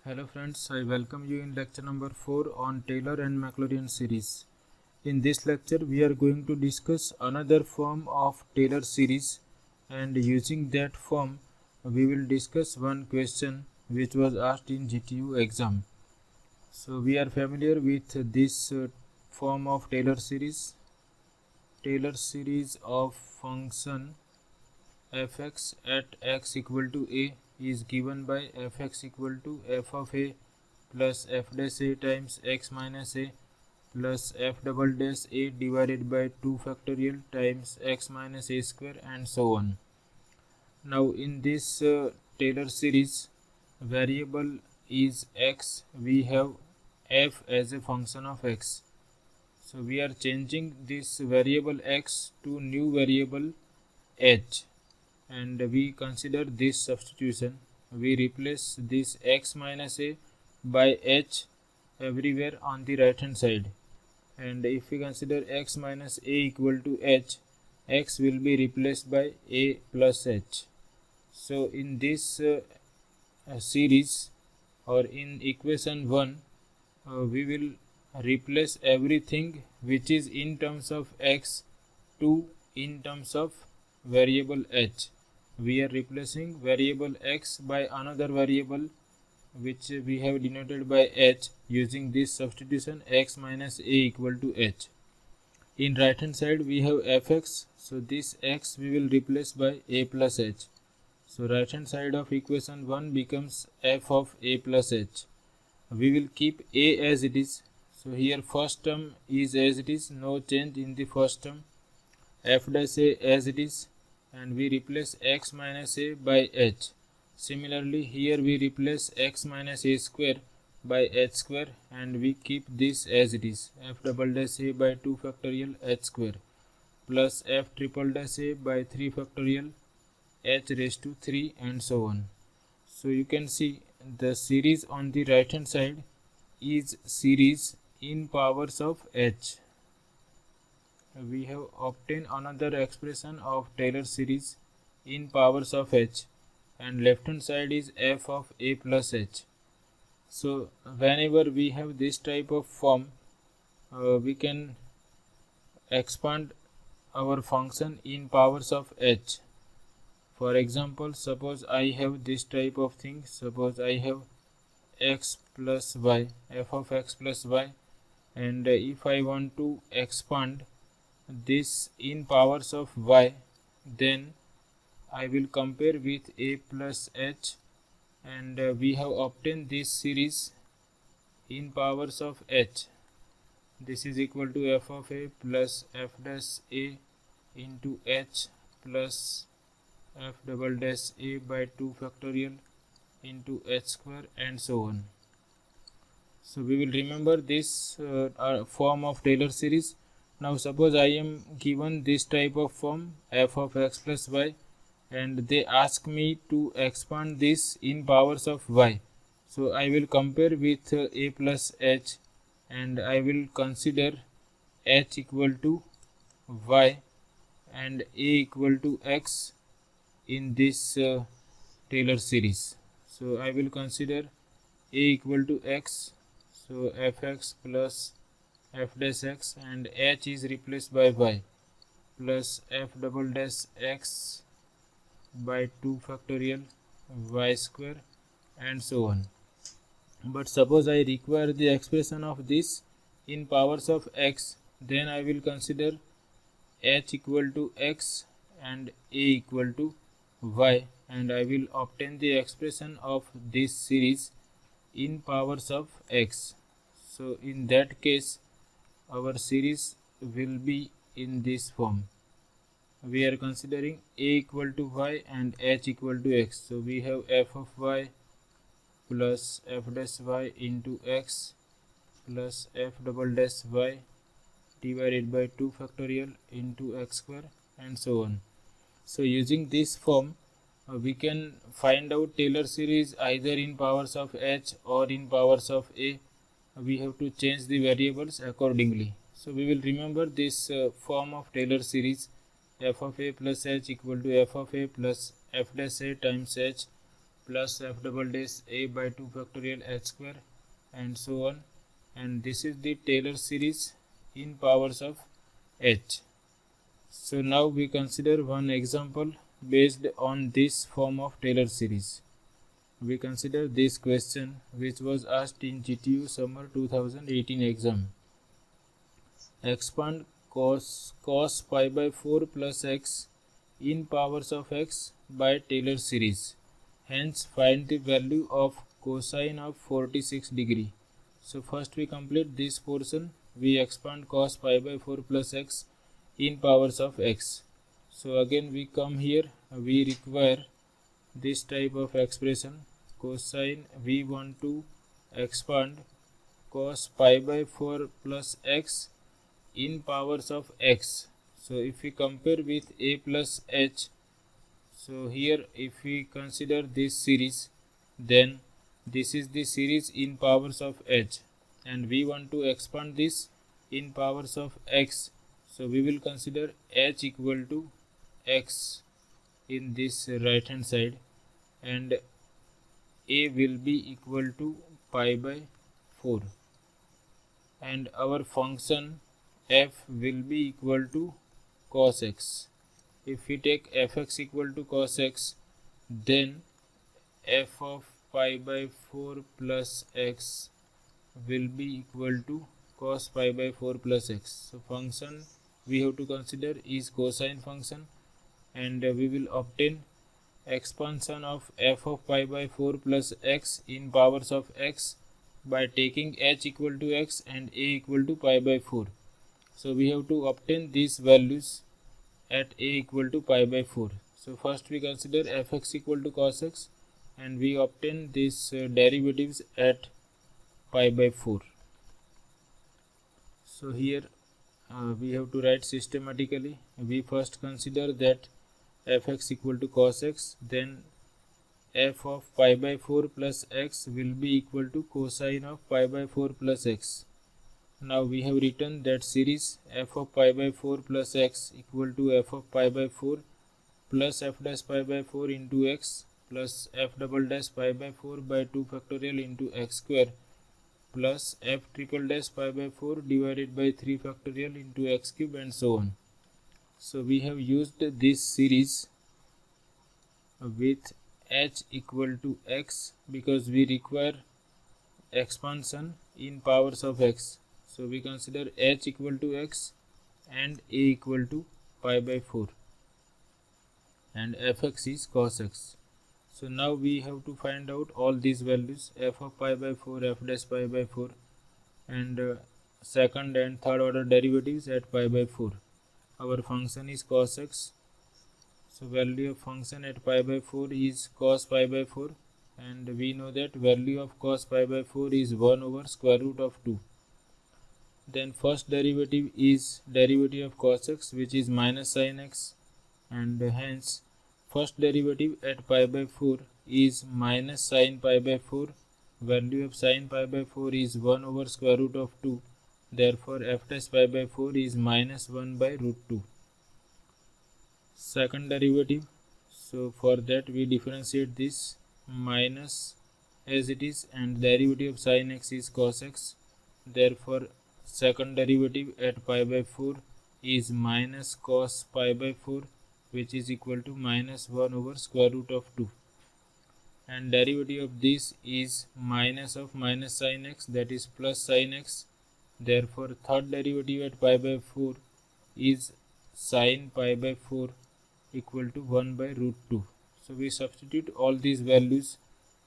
Hello friends, I welcome you in lecture number 4 on Taylor and Maclaurin series. In this lecture we are going to discuss another form of Taylor series, and using that form we will discuss one question which was asked in GTU exam. So we are familiar with this form of Taylor series. Taylor series of function fx at x equal to a is given by fx equal to f of a plus f dash a times x minus a plus f double dash a divided by 2 factorial times x minus a square, and so on. Now in this Taylor series, variable is x. We have f as a function of x. So we are changing this variable x to new variable h, and we consider this substitution. We replace this x minus a by h everywhere on the right hand side, and if we consider x minus a equal to h, x will be replaced by a plus h. So in this series, or in equation 1, we will replace everything which is in terms of x to in terms of variable h. We are replacing variable x by another variable which we have denoted by h using this substitution x minus a equal to h. In right hand side we have fx, so this x we will replace by a plus h. So right hand side of equation 1 becomes f of a plus h. We will keep a as it is. So here first term is as it is, no change in the first term. F dash a as it is, and we replace x minus a by h. Similarly here we replace x minus a square by h square, and we keep this as it is, f double dash a by 2 factorial h square plus f triple dash a by 3 factorial h raised to 3, and so on. So you can see the series on the right hand side is series in powers of h. We have obtained another expression of Taylor series in powers of h, and left hand side is f of a plus h. So whenever we have this type of form, we can expand our function in powers of h. For example, suppose I have this type of thing. Suppose I have x plus y, f of x plus y, and if I want to expand this in powers of y, then I will compare with a plus h, and we have obtained this series in powers of h. This is equal to f of a plus f dash a into h plus f double dash a by 2 factorial into h square, and so on. So we will remember this form of Taylor series. Now suppose I am given this type of form f of x plus y, and they ask me to expand this in powers of y. So I will compare with a plus h, and I will consider h equal to y and a equal to x in this Taylor series. So I will consider a equal to x, so fx plus f dash x, and h is replaced by y plus f double dash x by 2 factorial y square, and so on. But suppose I require the expression of this in powers of x, then I will consider h equal to x and a equal to y, and I will obtain the expression of this series in powers of x. So in that case our series will be in this form. We are considering a equal to y and h equal to x. So we have f of y plus f dash y into x plus f double dash y divided by 2 factorial into x square, and so on. So using this form we can find out Taylor series either in powers of h or in powers of a. We have to change the variables accordingly. So we will remember this form of Taylor series, f of a plus h equal to f of a plus f dash a times h plus f double dash a by 2 factorial h square and so on, and this is the Taylor series in powers of h. So now we consider one example based on this form of Taylor series. We consider this question which was asked in GTU Summer 2018 exam. Expand cos pi by 4 plus x in powers of x by Taylor series. Hence find the value of cosine of 46 degree. So first we complete this portion. We expand cos pi by 4 plus x in powers of x. So again we come here, we require this type of expression. Cosine, we want to expand cos pi by 4 plus x in powers of x. So if we compare with a plus h, so here if we consider this series, then this is the series in powers of h, and we want to expand this in powers of x. So we will consider h equal to x in this right hand side, and a will be equal to pi by 4, and our function f will be equal to cos x. If we take fx equal to cos x, then f of pi by 4 plus x will be equal to cos pi by 4 plus x. So function we have to consider is cosine function, and we will obtain expansion of f of pi by 4 plus x in powers of x by taking h equal to x and a equal to pi by 4. So we have to obtain these values at a equal to pi by 4. So first we consider fx equal to cos x, and we obtain these derivatives at pi by 4. So here we have to write systematically. We first consider that fx equal to cos x, then f of pi by 4 plus x will be equal to cosine of pi by 4 plus x. Now we have written that series f of pi by 4 plus x equal to f of pi by 4 plus f dash pi by 4 into x plus f double dash pi by 4 by 2 factorial into x square plus f triple dash pi by 4 divided by 3 factorial into x cube and so on. So we have used this series with h equal to x because we require expansion in powers of x. So we consider h equal to x and a equal to pi by 4, and fx is cos x. So now we have to find out all these values, f of pi by 4, f dash pi by 4, and second and third order derivatives at pi by 4. Our function is cos x. So value of function at pi by 4 is cos pi by 4, and we know that value of cos pi by 4 is 1 over square root of 2. Then first derivative is derivative of cos x, which is minus sin x, and hence first derivative at pi by 4 is minus sin pi by 4. Value of sin pi by 4 is 1 over square root of 2. Therefore f dash pi by 4 is minus 1 by root 2. Second derivative, so for that we differentiate this minus as it is, and derivative of sin x is cos x. Therefore second derivative at pi by 4 is minus cos pi by 4, which is equal to minus 1 over square root of 2, and derivative of this is minus of minus sin x, that is plus sin x. Therefore third derivative at pi by 4 is sin pi by 4 equal to 1 by root 2. So we substitute all these values,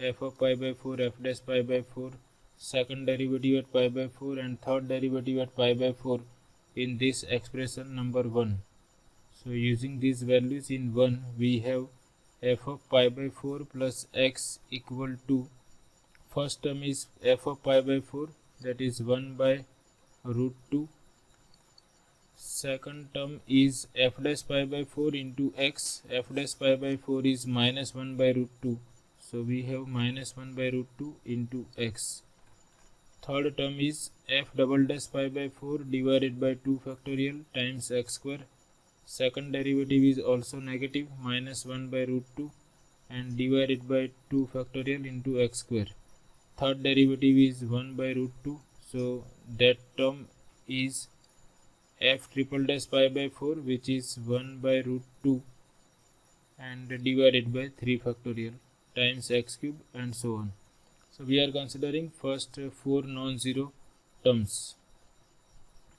f of pi by 4, f dash pi by 4, second derivative at pi by 4 and third derivative at pi by 4 in this expression number 1. So using these values in 1, we have f of pi by 4 plus x equal to, first term is f of pi by 4, that is 1 by root 2. Second term is f dash pi by 4 into x. F dash pi by 4 is minus 1 by root 2. So we have minus 1 by root 2 into x. Third term is f double dash pi by 4 divided by 2 factorial times x square. Second derivative is also negative, minus 1 by root 2. and divided by 2 factorial into x square. Third derivative is 1 by root 2, so that term is f triple dash pi by 4, which is 1 by root 2 and divided by 3 factorial times x cube and so on. So we are considering first 4 non-zero terms,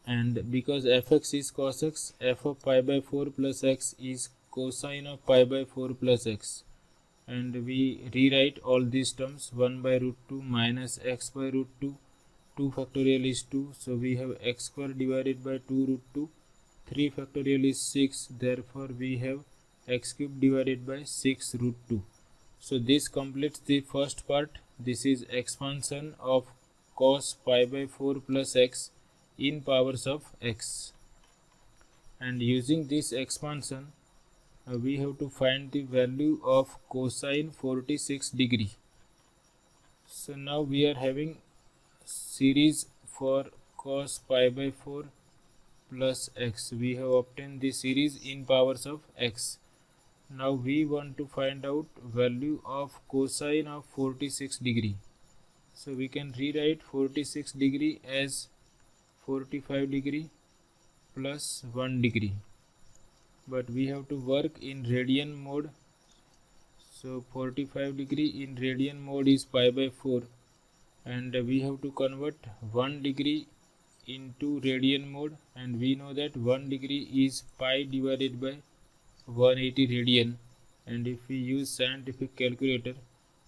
and because fx is cos x, f of pi by 4 plus x is cosine of pi by 4 plus x, and we rewrite all these terms. 1 by root 2 minus x by root 2, 2 factorial is 2, so we have x square divided by 2 root 2, 3 factorial is 6, therefore we have x cube divided by 6 root 2. So this completes the first part. This is expansion of cos pi by 4 plus x in powers of x, and using this expansion we have to find the value of cosine 46 degree. So now we are having series for cos pi by 4 plus x. We have obtained the series in powers of x. Now we want to find out value of cosine of 46 degree. So we can rewrite 46 degree as 45 degree plus 1 degree, but we have to work in radian mode. So 45 degree in radian mode is pi by 4, and we have to convert 1 degree into radian mode, and we know that 1 degree is pi divided by 180 radian, and if we use scientific calculator,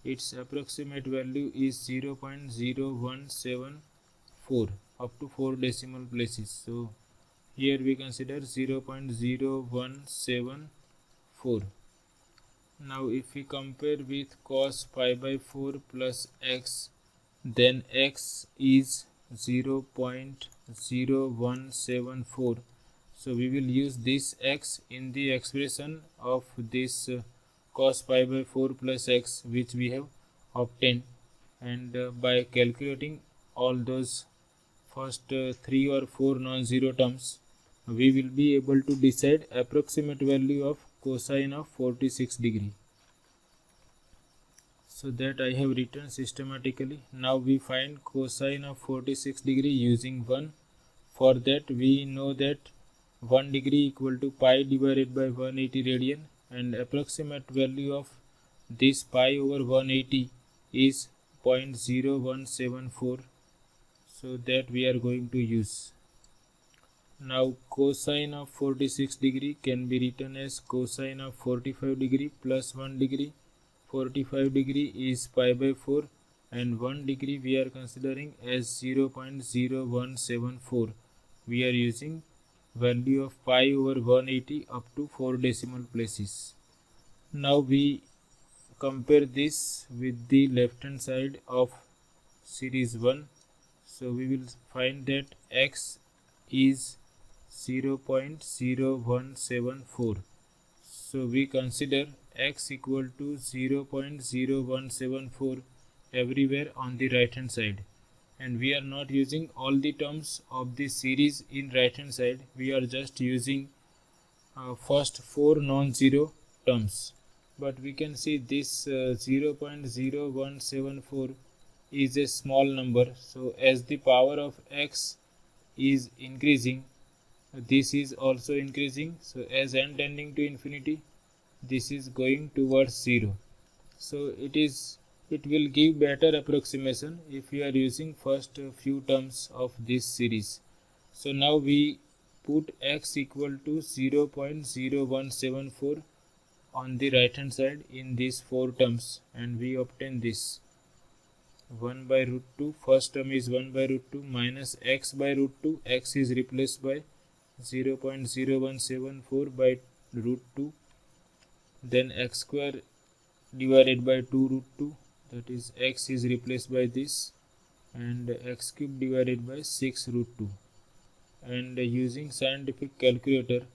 its approximate value is 0.0174 up to 4 decimal places. So here we consider 0.0174. Now if we compare with cos pi by 4 plus x, then x is 0.0174. So we will use this x in the expression of this cos pi by 4 plus x which we have obtained, and by calculating all those first 3 or 4 non-zero terms, we will be able to decide approximate value of cosine of 46 degree. So that I have written systematically. Now we find cosine of 46 degree using 1. For that we know that 1 degree equal to pi divided by 180 radian, and approximate value of this pi over 180 is 0.0174. So that we are going to use. Now cosine of 46 degree can be written as cosine of 45 degree plus 1 degree. 45 degree is pi by 4, and 1 degree we are considering as 0.0174. We are using value of pi over 180 up to 4 decimal places. Now we compare this with the left hand side of series 1. So we will find that x is 0.0174. So we consider x equal to 0.0174 everywhere on the right hand side, and we are not using all the terms of this series in right hand side. We are just using first 4 non-zero terms, but we can see this 0.0174 is a small number. So as the power of x is increasing, this is also increasing. So as n tending to infinity, this is going towards 0. So it will give better approximation if we are using first few terms of this series. So now we put x equal to 0.0174 on the right hand side in these 4 terms, and we obtain this 1 by root 2. First term is 1 by root 2 minus x by root 2. X is replaced by 0.0174 by root 2. Then x square divided by 2 root 2, that is x is replaced by this, and x cube divided by 6 root 2. And using scientific calculator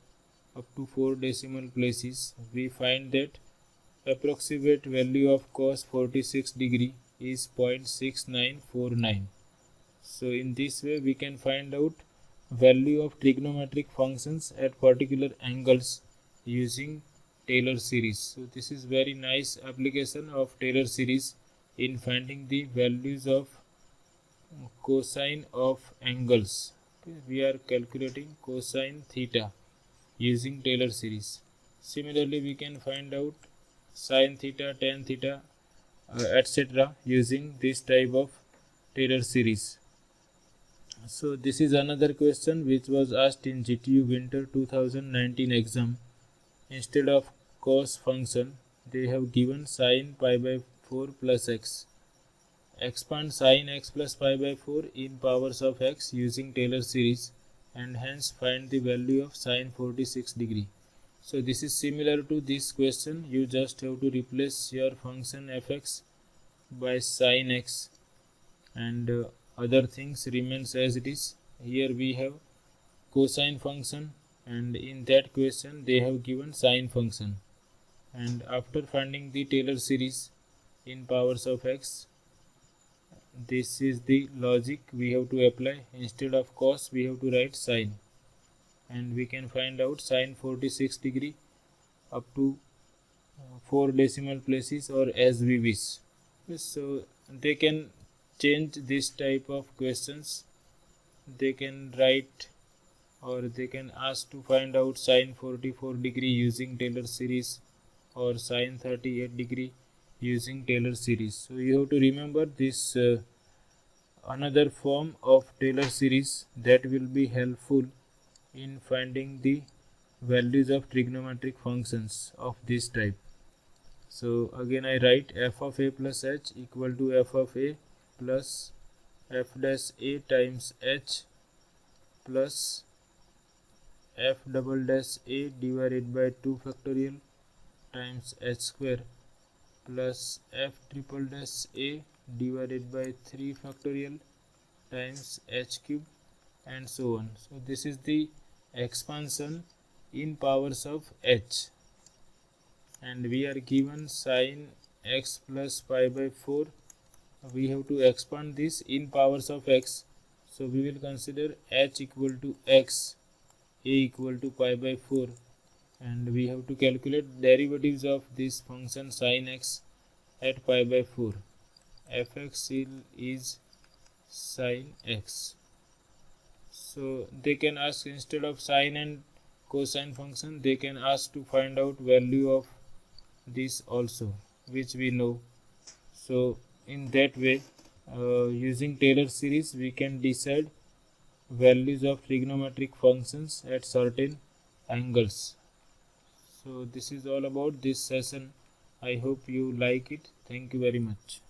up to 4 decimal places, we find that approximate value of cos 46 degree is 0.6949. So in this way we can find out value of trigonometric functions at particular angles using Taylor series. So this is very nice application of Taylor series in finding the values of cosine of angles. Okay, we are calculating cosine theta using Taylor series. Similarly, we can find out sin theta, tan theta, etc. using this type of Taylor series. So this is another question which was asked in GTU Winter 2019 exam. Instead of cos function, they have given sin pi by 4 plus x. Expand sin x plus pi by 4 in powers of x using Taylor series and hence find the value of sin 46 degree. So this is similar to this question. You just have to replace your function fx by sin x and other things remains as it is. Here we have cosine function and in that question they have given sine function, and after finding the Taylor series in powers of x, this is the logic we have to apply. Instead of cos we have to write sine, and we can find out sine 46 degree up to 4 decimal places or as we wish. So they can change this type of questions. They can write or they can ask to find out sine 44 degree using Taylor series or sine 38 degree using Taylor series. So you have to remember this another form of Taylor series that will be helpful in finding the values of trigonometric functions of this type. So again I write f of a plus h equal to f of a plus f dash a times h plus f double dash a divided by 2 factorial times h square plus f triple dash a divided by 3 factorial times h cube and so on. So this is the expansion in powers of h, and we are given sin x plus pi by 4. We have to expand this in powers of x. So we will consider h equal to x, a equal to pi by 4, and we have to calculate derivatives of this function sin x at pi by 4. fx is sin x. So they can ask, instead of sine and cosine function, they can ask to find out value of this also, which we know. So in that way, using Taylor series we can decide values of trigonometric functions at certain angles. So this is all about this session. I hope you like it. Thank you very much.